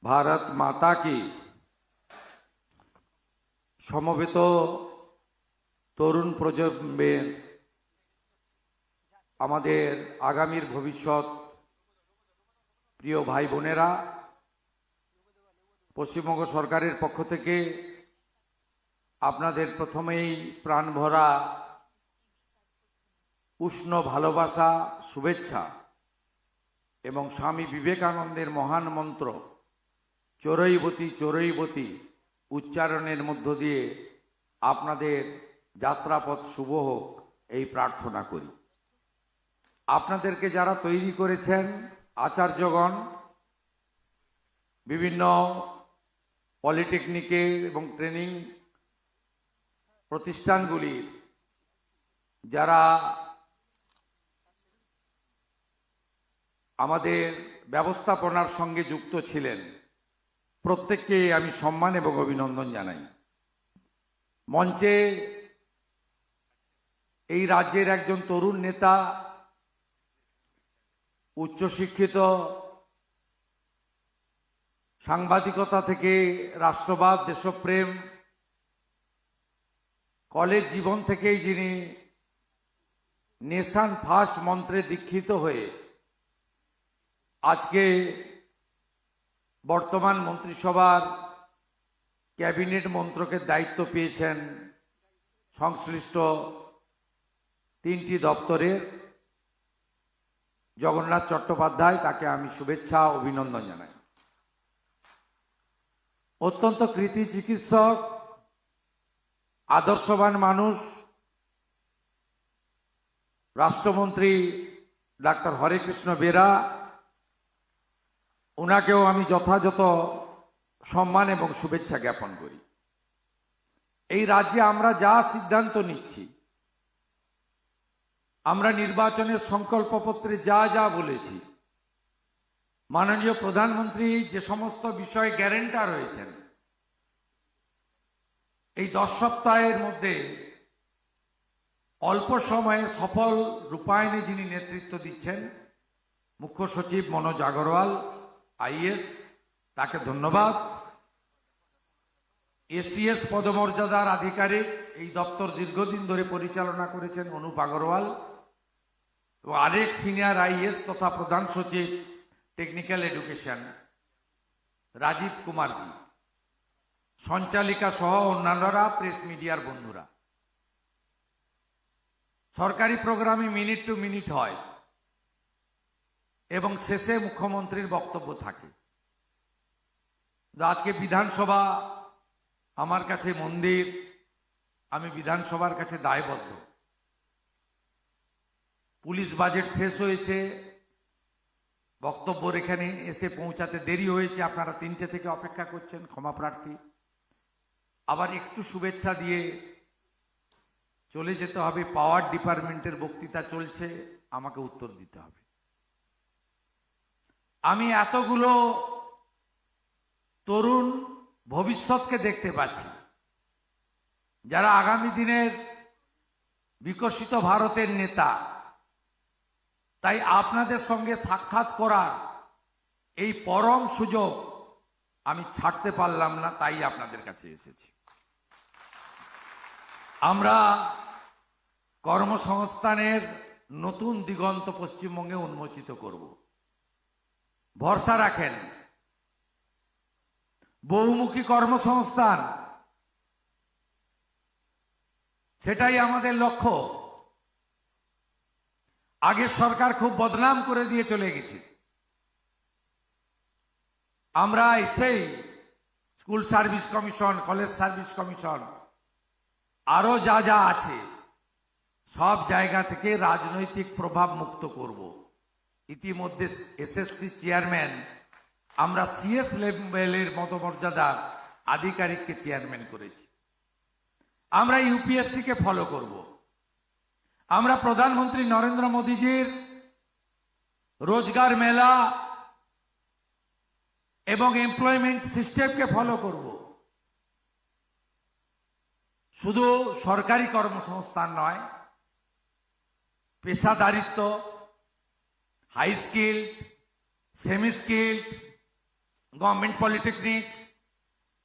ভারত মাতা কি। সমবেত তরুণ প্রজন্মের আমাদের আগামীর ভবিষ্যৎ প্রিয় ভাই বোনেরা, পশ্চিমবঙ্গ সরকারের পক্ষ থেকে আপনাদের প্রথমেই প্রাণভরা উষ্ণ ভালোবাসা, শুভেচ্ছা এবং স্বামী বিবেকানন্দের মহান মন্ত্র চরৈবতী চরৈবতী উচ্চারণের মধ্য দিয়ে আপনাদের যাত্রাপথ শুভ হোক এই প্রার্থনা করি। আপনাদেরকে যারা তৈরি করেছেন আচার্যগণ, বিভিন্ন পলিটেকনিকে এবং ট্রেনিং প্রতিষ্ঠানগুলির যারা আমাদের ব্যবস্থাপনার সঙ্গে যুক্ত ছিলেন, প্রত্যেককে আমি সম্মান এবং অভিনন্দন জানাই। মঞ্চে এই রাজ্যের একজন তরুণ নেতা, উচ্চশিক্ষিত, সাংবাদিকতা থেকে রাষ্ট্রবাদ, দেশপ্রেম, কলেজ জীবন থেকেই যিনি নেশন ফার্স্ট মন্ত্রে দীক্ষিত হয়ে আজকে বর্তমান মন্ত্রিসভার ক্যাবিনেট মন্ত্রকের দায়িত্ব পেয়েছেন সংশ্লিষ্ট 3টি দপ্তরের, জগন্নাথ চট্টোপাধ্যায়, তাকে আমি শুভেচ্ছা অভিনন্দন জানাই। অত্যন্ত কৃতি চিকিৎসক, আদর্শবান মানুষ, রাষ্ট্রমন্ত্রী ডাক্তার হরেকৃষ্ণ বেরা, ওনাকেও আমি যথাযথ সম্মান এবং শুভেচ্ছা জ্ঞাপন করি। এই রাজ্যে আমরা যা সিদ্ধান্ত নিচ্ছি, আমরা নির্বাচনের সংকল্পপত্রে যা যা বলেছি, মাননীয় প্রধানমন্ত্রী যে সমস্ত বিষয়ে গ্যারেন্টার রয়েছেন, এই 10 সপ্তাহের মধ্যে অল্প সময়ে সফল রূপায়ণে যিনি নেতৃত্ব দিচ্ছেন, মুখ্য সচিব মনোজ আগরওয়াল আইএস, তাকে ধন্যবাদ। এসিএস পদমর্যাদার আধিকারিক, এই দপ্তর দীর্ঘদিন ধরে পরিচালনা করেছেন অনুপ আগরওয়াল, ও আরেক সিনিয়র আইএস তথা প্রধান সচিব টেকনিক্যাল এডুকেশন রাজীব কুমারজি, সঞ্চালিকা সহ অন্যান্যরা, প্রেস মিডিয়ার বন্ধুরা। সরকারি প্রোগ্রামে মিনিট টু মিনিট হয় এবং শেষে মুখ্যমন্ত্রীর বক্তব্য থাকে। আজকে বিধানসভা আমার কাছে মন্দির, আমি বিধানসভার কাছে দায়বদ্ধ। পুলিশ বাজেট শেষ হয়েছে, বক্তব্য এখানে এসে পৌঁছাতে দেরি হয়েছে, আপনারা 3টে থেকে অপেক্ষা করছেন, ক্ষমা প্রার্থী। আবার একটু শুভেচ্ছা দিয়ে চলে যেতে হবে। পাওয়ার ডিপার্টমেন্টের বক্তৃতা চলছে, আমাকে উত্তর দিতে হবে। আমি এতগুলো তরুণ ভবিষ্যৎকে দেখতে পাচ্ছি, যারা আগামী দিনের বিকশিত ভারতের নেতা। তাই আপনাদের সঙ্গে সাক্ষাৎ করার এই পরম সুযোগ আমি ছাড়তে পারলাম না, তাই আপনাদের কাছে এসেছি। আমরা কর্মসংস্থানের নতুন দিগন্ত পশ্চিমবঙ্গে উন্মোচিত করব। ভরসা রাখেন, বহুমুখী কর্মসংস্থান, সেটাই আমাদের লক্ষ্য। আগের সরকার খুব বদনাম করে দিয়ে চলে গেছে। আমরা এসেই school service commission, college service commission, আরো যা যা আছে, সব জায়গা থেকে রাজনৈতিক প্রভাব মুক্ত করব। ইতিমধ্যে এসএসসি চেয়ারম্যান, আমরা সিএস লেভেলের মর্যাদার আধিকারিককে চেয়ারম্যান করেছি। আমরা ইউপিএসসি কে ফলো করব। আমরা প্রধানমন্ত্রী নরেন্দ্র মোদীজির রোজগার মেলা এবং এমপ্লয়মেন্ট সিস্টেমকে ফলো করব। শুধু সরকারি কর্মসংস্থান নয়, পেশাদারিত্ব, high skill, semi skill, government polytechnic,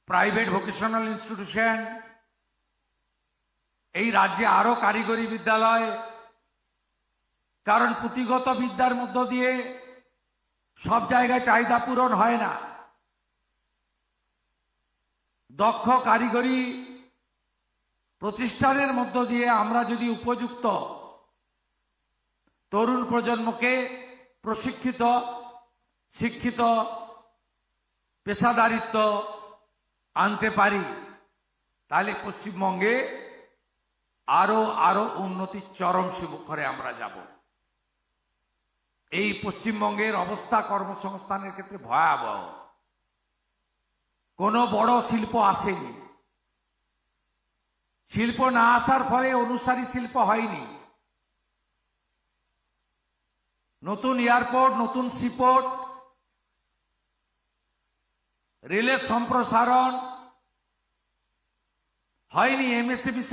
private vocational institution, এই রাজ্যে আরো কারিগরি বিদ্যালয়, কারণ পুঁথিগত বিদ্যার মধ্য দিয়ে সব জায়গায় চাহিদা পূরণ হয় না। দক্ষ কারিগরি প্রতিষ্ঠানের মধ্য দিয়ে আমরা যদি উপযুক্ত তরুণ প্রজন্মকে প্রশিক্ষিত, শিক্ষিত, পেশাদারিত্ব আনতে পারি, তাহলে পশ্চিমবঙ্গে আরো আরো উন্নতির চরম শিখরে আমরা যাব। এই পশ্চিমবঙ্গের অবস্থা কর্মসংস্থানের ক্ষেত্রে ভয়াবহ। কোনো বড় শিল্প আসেনি, শিল্প না আসার ফলে অনুসারী শিল্প হয়নি। নতুন এয়ারপোর্ট, নতুন সিপোর্ট, রেলের সম্প্রসারণ হয়নি। এমএসএমই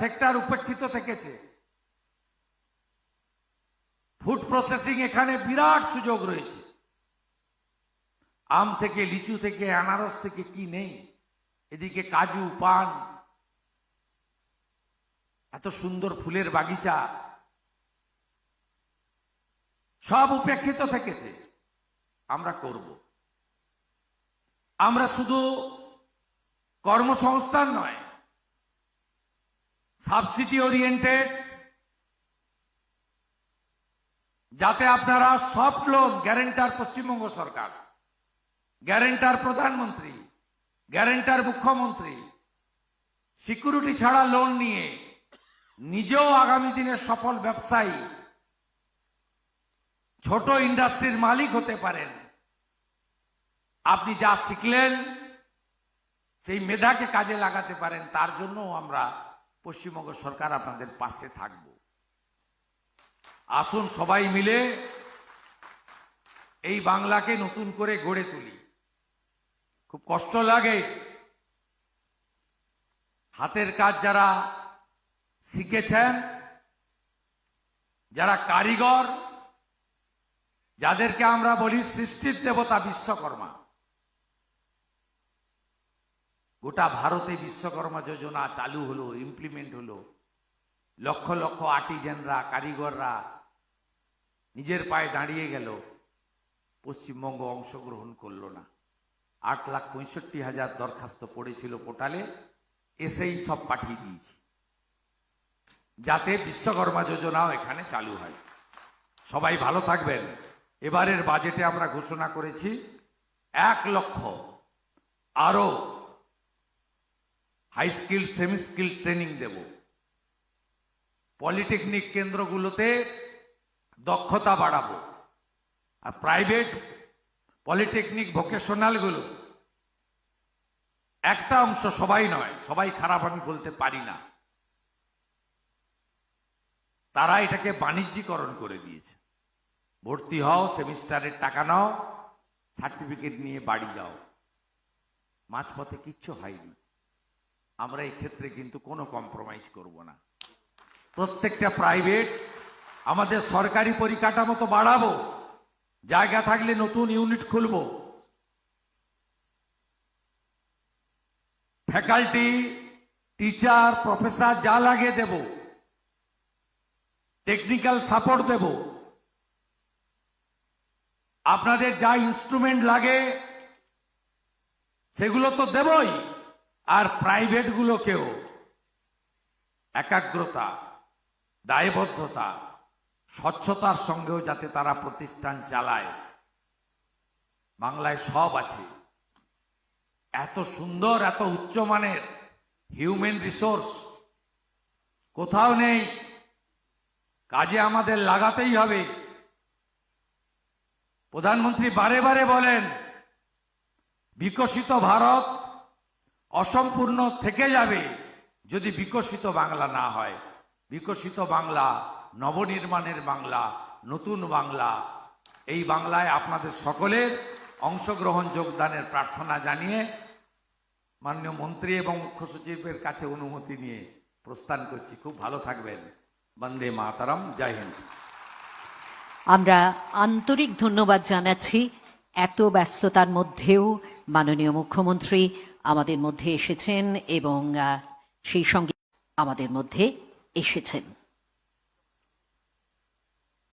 সেক্টর উপেক্ষিত থেকেছে। ফুড প্রসেসিং এখানে বিরাট সুযোগ রয়েছে। আম থেকে, লিচু থেকে, আনারস থেকে কি নেই, এদিকে কাজু, পান, এত সুন্দর ফুলের বাগিচা, সব উপেক্ষিত থেকেছে। আমরা করব। আমরা শুধু কর্মসংস্থান নয়, সাবসিডি ওরিয়েন্টেড, যাতে আপনারা সফট লোন, গ্যারেন্টার পশ্চিমবঙ্গ সরকার, গ্যারেন্টার প্রধানমন্ত্রী, গ্যারেন্টার মুখ্যমন্ত্রী, সিকিউরিটি ছাড়া লোন নিয়ে নিজেও আগামী দিনের সফল ব্যবসায়ী, ছোট ইন্ডাস্ট্রির মালিক হতে পারেন। আপনি যা শিখলেন সেই মেধাকে কাজে লাগাতে পারেন, তার জন্য আমরা পশ্চিমবঙ্গ সরকার আপনাদের পাশে থাকব। আসুন সবাই মিলে এই বাংলাকে নতুন করে গড়ে তুলি। খুব কষ্ট লাগে, হাতের কাজ যারা শিখেছেন, যারা কারিগর, যাদেরকে আমরা বলি সৃষ্টির দেবতা বিশ্বকর্মা, গোটা ভারতে বিশ্বকর্মা যোজনা চালু হলো, ইমপ্লিমেন্ট হলো। লক্ষ লক্ষ আর্টিজানরা, কারিগররা নিজের পায়ে দাঁড়িয়ে গেল। পশ্চিমবঙ্গ অংশগ্রহণ করলো না। 8,65,000 দরখাস্ত পড়েছিল পোর্টালে, এসেই সব পাঠিয়ে দিয়েছি, যাতে বিশ্বকর্মা যোজনাও এখানে চালু হয়। সবাই ভালো থাকবেন। এবারের বাজেটে আমরা ঘোষণা করেছি 1 লক্ষ আরো high skill, semi skill training দেব। পলিটেকনিক কেন্দ্রগুলোতে দক্ষতা বাড়াবো। আর প্রাইভেট পলিটেকনিক ভোকেশনালগুলো, একটা অংশ, সবাই নয়, সবাই খারাপ আমি বলতে পারি না, তারা এটাকে বাণিজ্যিকরণ করে দিয়েছে। ভর্তি হও, সেমিস্টারের টাকা নাও, সার্টিফিকেট নিয়ে বাড়ি যাও। মাঝপথে কিচ্ছু হয়নি। আমরা এই ক্ষেত্রে কিন্তু কোনো কম্প্রোমাইজ করব না। প্রত্যেকটা প্রাইভেট, আমাদের সরকারি পরিকাঠামো তো বাড়াবো, জায়গা থাকলে নতুন ইউনিট খুলব। ফ্যাকাল্টি, টিচার, প্রফেসর যা লাগে দেব, টেকনিক্যাল সাপোর্ট দেব। আপনাদের যা ইনস্ট্রুমেন্ট লাগে সেগুলো তো দেবই। আর প্রাইভেট গুলোকেও একাগ্রতা, দায়বদ্ধতা, স্বচ্ছতার সঙ্গেও যাতে তারা প্রতিষ্ঠান চালায়। বাংলায় সব আছে, এত সুন্দর, এত উচ্চমানের হিউম্যান রিসোর্স কোথাও নেই। কাজে আমাদের লাগাতেই হবে। প্রধানমন্ত্রী বারে বারে বলেন, বিকশিত ভারত অসম্পূর্ণ থেকে যাবে যদি বিকশিত বাংলা না হয়। বিকশিত বাংলা, নবনির্মাণের বাংলা, নতুন বাংলা। এই বাংলায় আপনাদের সকলের অংশগ্রহণ, যোগদানের প্রার্থনা জানিয়ে মাননীয় মন্ত্রী এবং মুখ্য সচিবের কাছে অনুমতি নিয়ে প্রস্থান করছি। খুব ভালো থাকবেন। বন্দে মাতরম। জয় হিন্দ। আমরা আন্তরিক ধন্যবাদ জানাচ্ছি এত ব্যস্ততার মধ্যেও মাননীয় মুখ্যমন্ত্রী আমাদের মধ্যে এসেছেন এবং সেই সঙ্গে আমাদের মধ্যে এসেছেন।